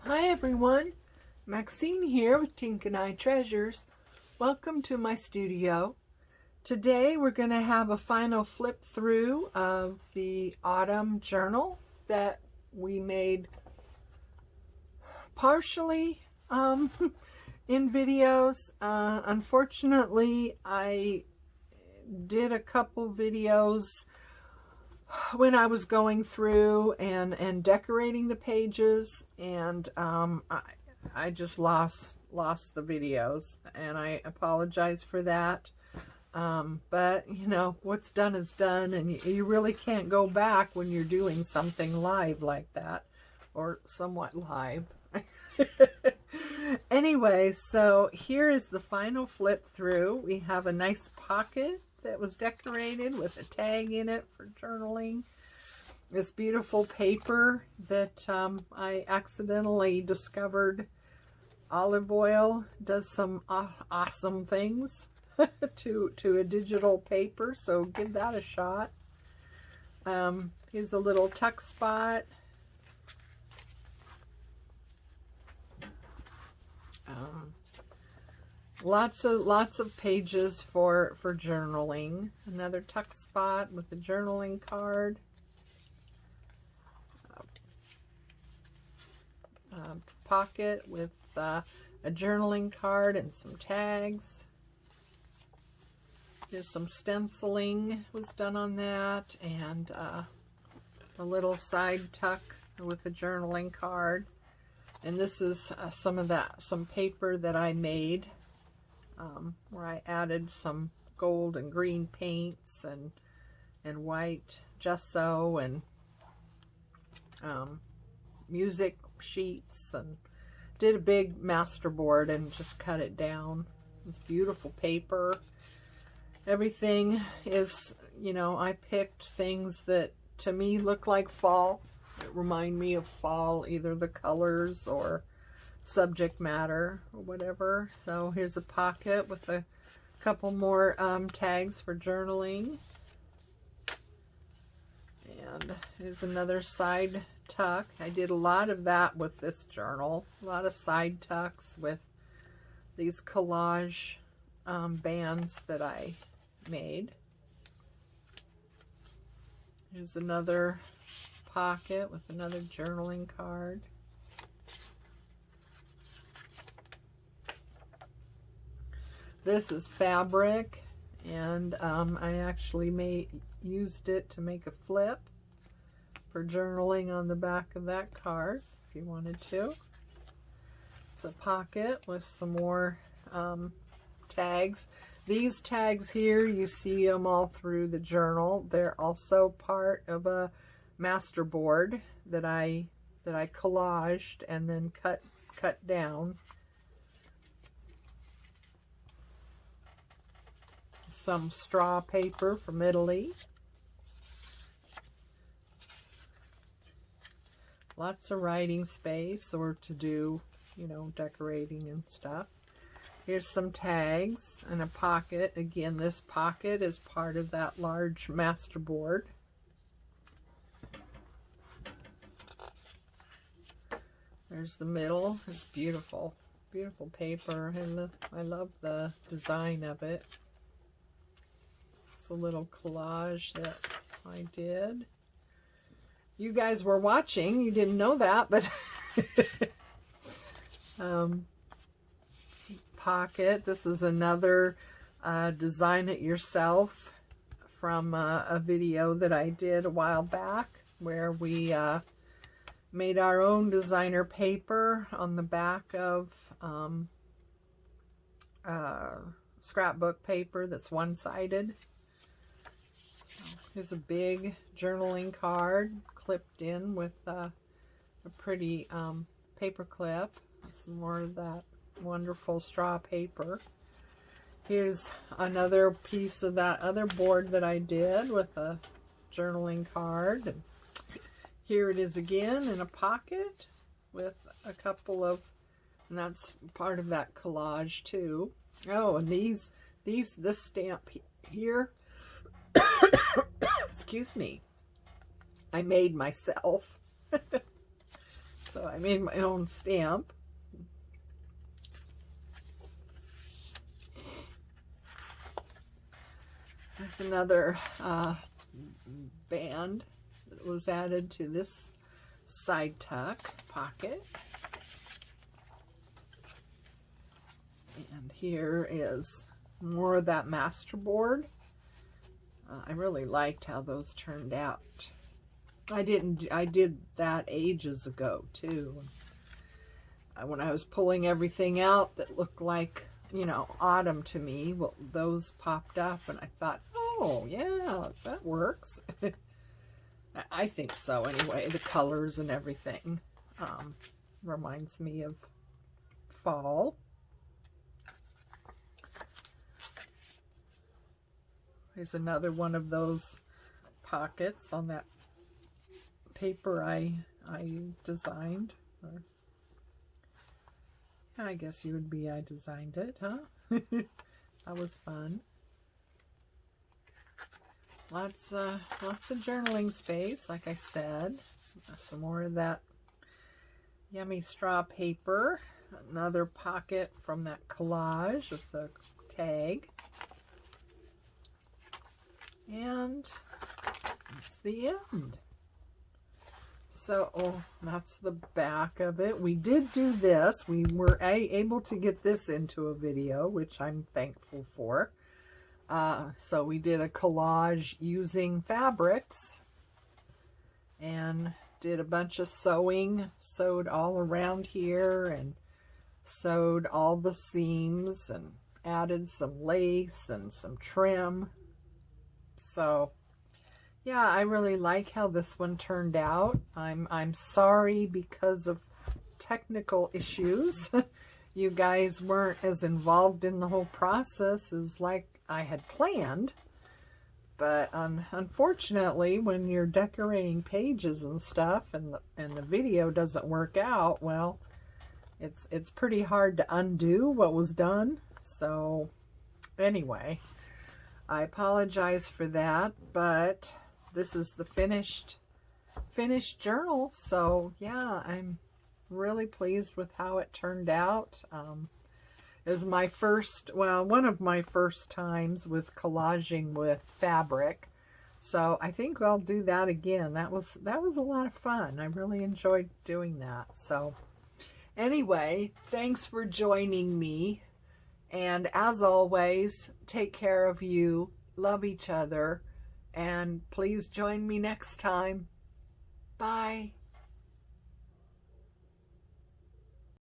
Hi everyone, Maxine here with Tink and I Treasures. Welcome to my studio. Today we're going to have a final flip through of the autumn journal that we made partially in videos. Unfortunately, I did a couple videos when I was going through and decorating the pages, and I just lost the videos, and I apologize for that. But you know, what's done is done, and you really can't go back when you're doing something live like that, or somewhat live. Anyway, so here is the final flip through. We have a nice pocket that was decorated with a tag in it for journaling. This beautiful paper that I accidentally discovered olive oil does some awesome things to a digital paper, so give that a shot. Here's a little tuck spot. Lots of pages for journaling. Another tuck spot with a journaling card. Pocket with a journaling card and some tags. There's some stenciling was done on that, and a little side tuck with a journaling card. And this is some paper that I made, where I added some gold and green paints and white gesso and music sheets, and did a big masterboard and just cut it down. It's beautiful paper. Everything is, you know, I picked things that to me look like fall. It remind me of fall, either the colors or subject matter or whatever. So here's a pocket with a couple more tags for journaling. And here's another side tuck. I did a lot of that with this journal. A lot of side tucks with these collage bands that I made. Here's another pocket with another journaling card. This is fabric, and I actually used it to make a flip for journaling on the back of that card if you wanted to. It's a pocket with some more tags. These tags here, you see them all through the journal. They're also part of a masterboard that I collaged and then cut down. Some straw paper from Italy. Lots of writing space, or to do, you know, decorating and stuff. Here's some tags and a pocket. Again, this pocket is part of that large masterboard. There's the middle. It's beautiful. Beautiful paper, and I love the design of it. It's a little collage that I did. You guys were watching. You didn't know that, but pocket. This is another design it yourself from a video that I did a while back, where we made our own designer paper on the back of scrapbook paper that's one-sided. Here's a big journaling card clipped in with a pretty paper clip. Some more of that wonderful straw paper. Here's another piece of that other board that I did with a journaling card. And here it is again in a pocket with a couple of, and that's part of that collage too. Oh, and this stamp here, excuse me, I made myself. So I made my own stamp. There's another band that was added to this side tuck pocket. And here is more of that masterboard. I really liked how those turned out. I did that ages ago too. When I was pulling everything out that looked like, you know, autumn to me, well, those popped up and I thought, oh yeah, that works. I think so anyway. The colors and everything reminds me of fall. Here's another one of those pockets on that paper I designed. Or, I guess you would be I designed it, huh? That was fun. Lots of journaling space, like I said. Some more of that yummy straw paper. Another pocket from that collage with the tag. And that's the end. So, oh, that's the back of it. We did do this. We were able to get this into a video, which I'm thankful for. So we did a collage using fabrics and did a bunch of sewing. Sewed all around here and sewed all the seams and added some lace and some trim. So, yeah, I really like how this one turned out. I'm sorry because of technical issues. You guys weren't as involved in the whole process as like I had planned. But unfortunately, when you're decorating pages and stuff and the video doesn't work out, well, it's pretty hard to undo what was done. So, anyway, I apologize for that, but this is the finished journal. So yeah, I'm really pleased with how it turned out. It was my first, well, one of my first times with collaging with fabric. So I think I'll do that again. That was a lot of fun. I really enjoyed doing that. So anyway, thanks for joining me. And as always, take care of you, love each other, and please join me next time. Bye.